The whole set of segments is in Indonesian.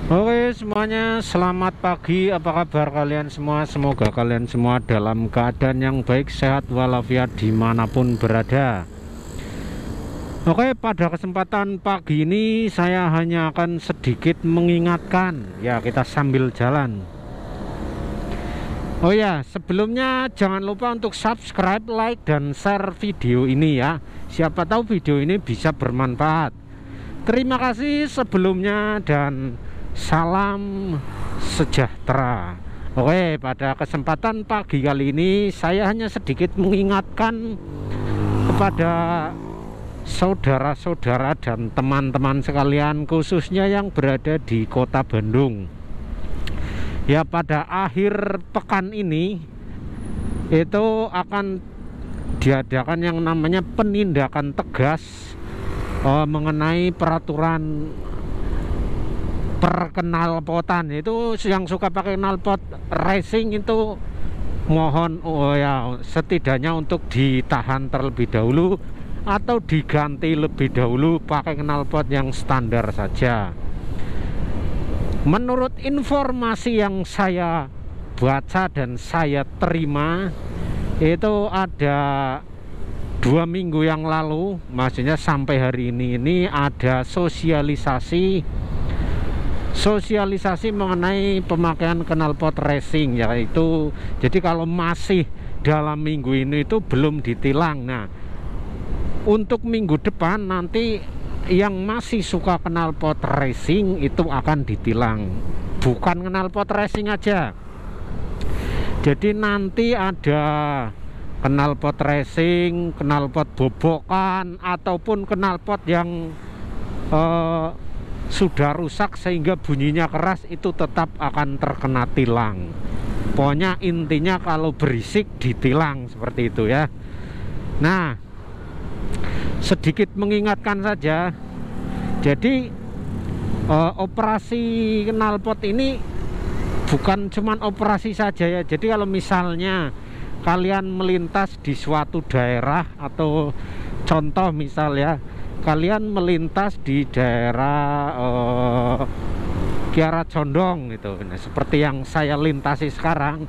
Oke semuanya, selamat pagi. Apa kabar kalian semua? Semoga kalian semua dalam keadaan yang baik, sehat walafiat dimanapun berada. Oke, pada kesempatan pagi ini saya hanya akan sedikit mengingatkan, ya kita sambil jalan. Oh ya, sebelumnya jangan lupa untuk subscribe, like, dan share video ini ya. Siapa tahu video ini bisa bermanfaat. Terima kasih sebelumnya dan salam sejahtera. Oke, pada kesempatan pagi kali ini saya hanya sedikit mengingatkan kepada saudara-saudara dan teman-teman sekalian, khususnya yang berada di kota Bandung. Ya, pada akhir pekan ini itu akan diadakan yang namanya penindakan tegas mengenai peraturan perkenalpotan. Itu yang suka pakai knalpot racing itu mohon setidaknya untuk ditahan terlebih dahulu atau diganti lebih dahulu pakai knalpot yang standar saja. Menurut informasi yang saya baca dan saya terima, itu ada 2 minggu yang lalu, maksudnya sampai hari ini ada sosialisasi mengenai pemakaian knalpot racing, yaitu jadi kalau masih dalam minggu ini itu belum ditilang. Nah, untuk minggu depan nanti yang masih suka knalpot racing itu akan ditilang. Bukan knalpot racing aja, jadi nanti ada knalpot racing, knalpot bobokan, ataupun knalpot yang sudah rusak sehingga bunyinya keras, itu tetap akan terkena tilang. Pokoknya intinya kalau berisik ditilang, seperti itu ya. Nah, sedikit mengingatkan saja. Jadi operasi knalpot ini bukan cuman operasi saja ya. Jadi kalau misalnya kalian melintas di suatu daerah, atau contoh misal ya, kalian melintas di daerah Kiara Condong gitu. Nah, seperti yang saya lintasi sekarang,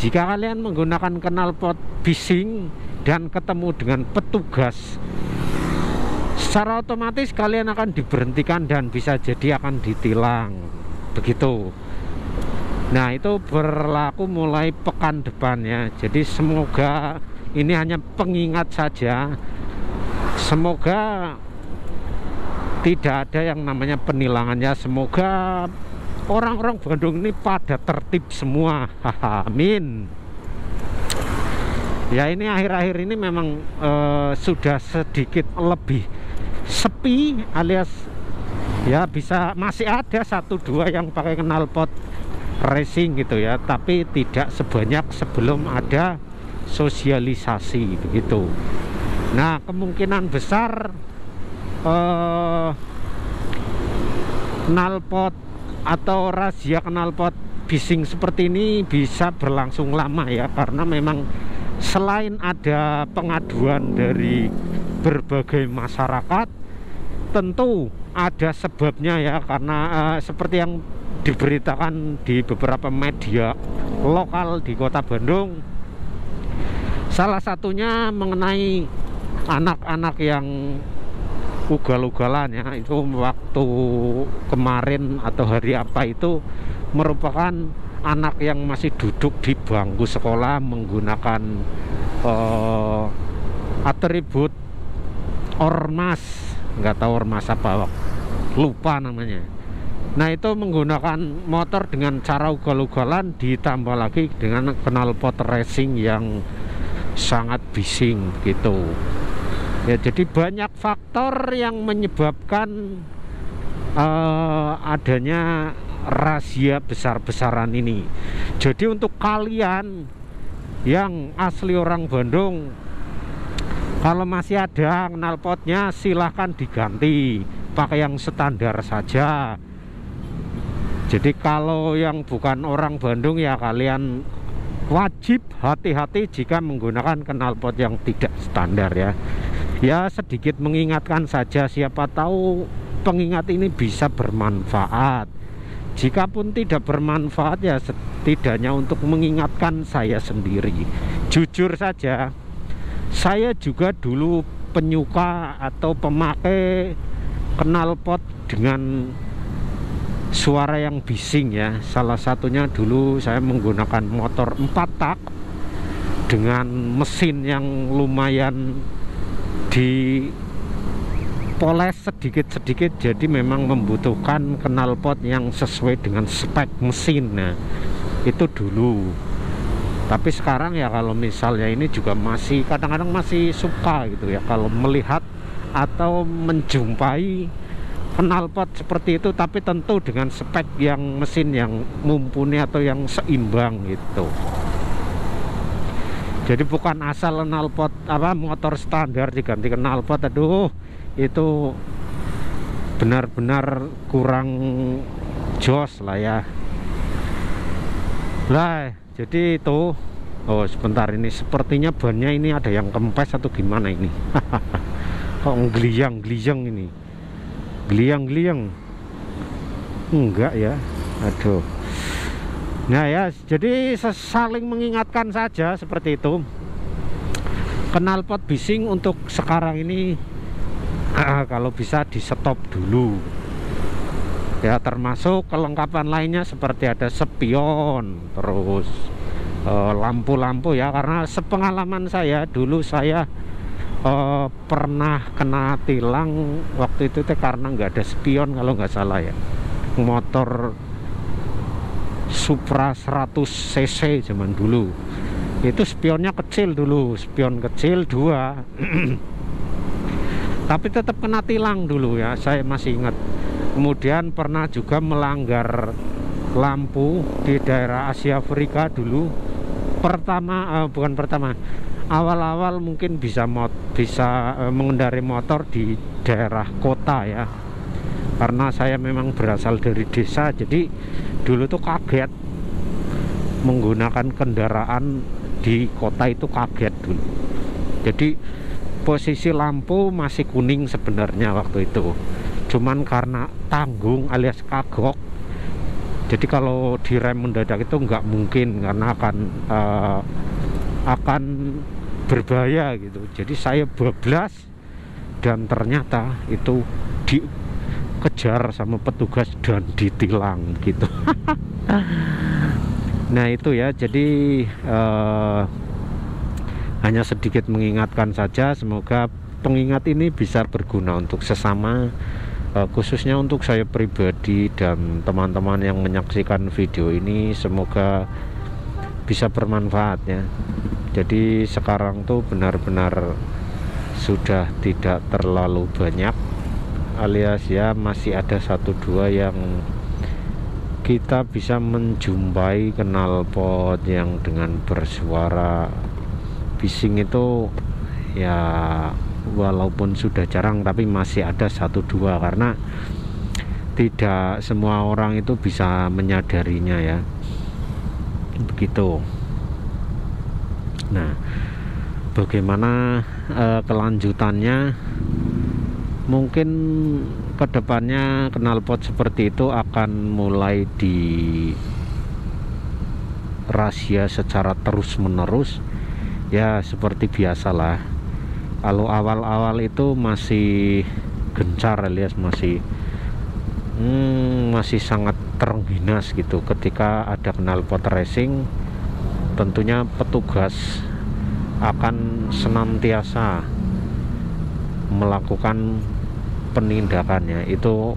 jika kalian menggunakan knalpot bising dan ketemu dengan petugas, secara otomatis kalian akan diberhentikan dan bisa jadi akan ditilang, begitu. Nah, itu berlaku mulai pekan depan ya. Jadi semoga ini hanya pengingat saja. Semoga tidak ada yang namanya penilangannya. Semoga orang-orang Bandung ini pada tertib semua. Amin. Ya, ini akhir-akhir ini memang sudah sedikit lebih sepi, alias ya bisa masih ada 1-2 yang pakai knalpot racing gitu ya, tapi tidak sebanyak sebelum ada sosialisasi begitu. Nah, kemungkinan besar knalpot atau razia knalpot bising seperti ini bisa berlangsung lama ya, karena memang selain ada pengaduan dari berbagai masyarakat, tentu ada sebabnya ya, karena seperti yang diberitakan di beberapa media lokal di kota Bandung, salah satunya mengenai anak-anak yang ugal-ugalan ya. Itu waktu kemarin atau hari apa itu merupakan anak yang masih duduk di bangku sekolah menggunakan atribut ormas, nggak tahu ormas apa, lupa namanya. Nah, itu menggunakan motor dengan cara ugal-ugalan, ditambah lagi dengan knalpot racing yang sangat bising gitu ya. Jadi banyak faktor yang menyebabkan adanya razia besar-besaran ini. Jadi untuk kalian yang asli orang Bandung, kalau masih ada knalpotnya silahkan diganti pakai yang standar saja. Jadi kalau yang bukan orang Bandung ya, kalian wajib hati-hati jika menggunakan knalpot yang tidak standar ya. Ya, sedikit mengingatkan saja, siapa tahu pengingat ini bisa bermanfaat. Jikapun tidak bermanfaat ya setidaknya untuk mengingatkan saya sendiri. Jujur saja, saya juga dulu penyuka atau pemakai knalpot dengan suara yang bising ya. Salah satunya dulu saya menggunakan motor 4 tak dengan mesin yang lumayan dipoles sedikit-sedikit, jadi memang membutuhkan knalpot yang sesuai dengan spek mesin. Nah, itu dulu. Tapi sekarang ya kalau misalnya ini juga masih kadang-kadang masih suka gitu ya kalau melihat atau menjumpai knalpot seperti itu, tapi tentu dengan spek yang mesin yang mumpuni atau yang seimbang gitu. Jadi bukan asal knalpot motor standar diganti knalpot, aduh itu benar-benar kurang jos lah ya. Lah, jadi itu. Oh sebentar, ini sepertinya bannya ini ada yang kempes atau gimana ini. Kok ngeliyang-ngeliyang ini. Geliang-geliang. Enggak ya. Aduh. Nah ya, jadi saling mengingatkan saja seperti itu. Knalpot bising untuk sekarang ini kalau bisa di stop dulu. Ya, termasuk kelengkapan lainnya seperti ada spion, terus lampu-lampu ya, karena sepengalaman saya dulu saya pernah kena tilang waktu itu karena nggak ada spion kalau nggak salah ya, motor Supra 100 cc zaman dulu itu spionnya kecil dulu, spion kecil 2 tapi tetap kena tilang dulu ya, saya masih ingat. Kemudian pernah juga melanggar lampu di daerah Asia Afrika dulu. Bukan pertama, awal-awal mungkin bisa mengendarai motor di daerah kota ya, karena saya memang berasal dari desa. Jadi dulu tuh kaget menggunakan kendaraan di kota, itu kaget dulu. Jadi posisi lampu masih kuning sebenarnya waktu itu, cuman karena tanggung alias kagok, jadi kalau direm mendadak itu nggak mungkin karena akan berbahaya gitu. Jadi saya bablas dan ternyata itu dikejar sama petugas dan ditilang gitu. Nah itu ya, jadi hanya sedikit mengingatkan saja. Semoga pengingat ini bisa berguna untuk sesama, khususnya untuk saya pribadi dan teman-teman yang menyaksikan video ini. Semoga bisa bermanfaat ya. Jadi sekarang tuh benar-benar sudah tidak terlalu banyak, alias ya masih ada 1-2 yang kita bisa menjumpai knalpot yang dengan bersuara bising itu ya, walaupun sudah jarang tapi masih ada 1-2, karena tidak semua orang itu bisa menyadarinya ya, begitu. Nah, bagaimana kelanjutannya? Mungkin kedepannya knalpot seperti itu akan mulai di razia secara terus-menerus ya, seperti biasalah. Kalau awal-awal itu masih gencar alias masih sangat terengginas gitu. Ketika ada knalpot racing, tentunya petugas akan senantiasa melakukan penindakannya. Itu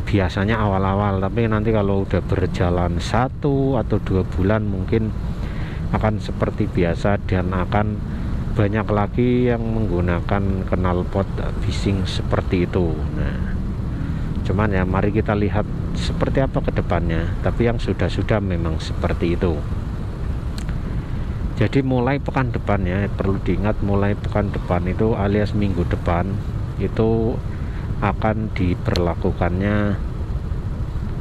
biasanya awal-awal, tapi nanti kalau udah berjalan 1 atau 2 bulan mungkin akan seperti biasa dan akan banyak lagi yang menggunakan knalpot bising seperti itu. Nah, cuman ya mari kita lihat seperti apa ke depannya. Tapi yang sudah-sudah memang seperti itu. Jadi mulai pekan depan ya, perlu diingat, mulai pekan depan itu alias minggu depan itu akan diberlakukannya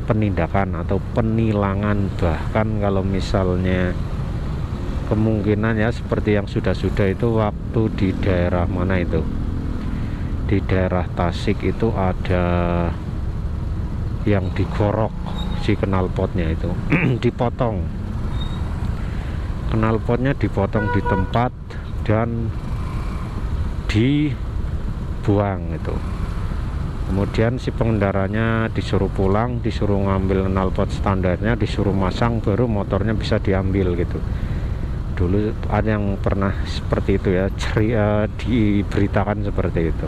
penindakan atau penilangan. Bahkan kalau misalnya kemungkinan ya seperti yang sudah-sudah itu, waktu di daerah mana itu, di daerah Tasik itu ada yang digorok si knalpotnya itu dipotong, knalpotnya dipotong di tempat dan dibuang itu. Kemudian si pengendaranya disuruh pulang, disuruh ngambil knalpot standarnya, disuruh masang, baru motornya bisa diambil gitu. Dulu ada yang pernah seperti itu ya, diberitakan seperti itu.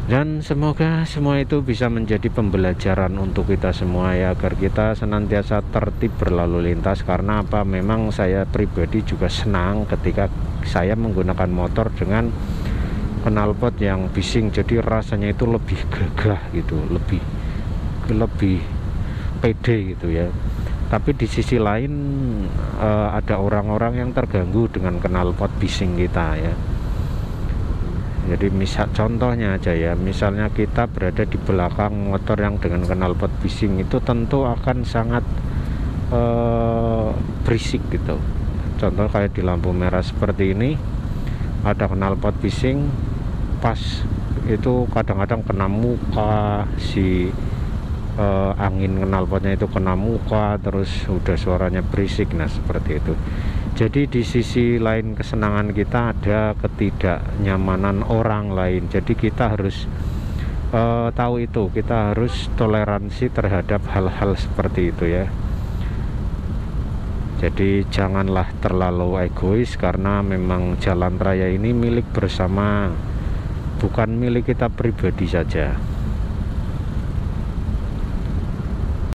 Dan semoga semua itu bisa menjadi pembelajaran untuk kita semua ya, agar kita senantiasa tertib berlalu lintas. Karena apa, memang saya pribadi juga senang ketika saya menggunakan motor dengan knalpot yang bising, jadi rasanya itu lebih gagah gitu, lebih pede gitu ya. Tapi di sisi lain ada orang-orang yang terganggu dengan knalpot bising kita ya. Jadi misal contohnya aja ya, misalnya kita berada di belakang motor yang dengan knalpot bising, itu tentu akan sangat berisik gitu. Contoh kayak di lampu merah seperti ini, ada knalpot bising, pas itu kadang-kadang kena muka, si angin knalpotnya itu kena muka, terus udah suaranya berisik. Nah seperti itu. Jadi di sisi lain kesenangan kita ada ketidaknyamanan orang lain. Jadi kita harus tahu itu, kita harus toleransi terhadap hal-hal seperti itu ya. Jadi janganlah terlalu egois, karena memang jalan raya ini milik bersama, bukan milik kita pribadi saja.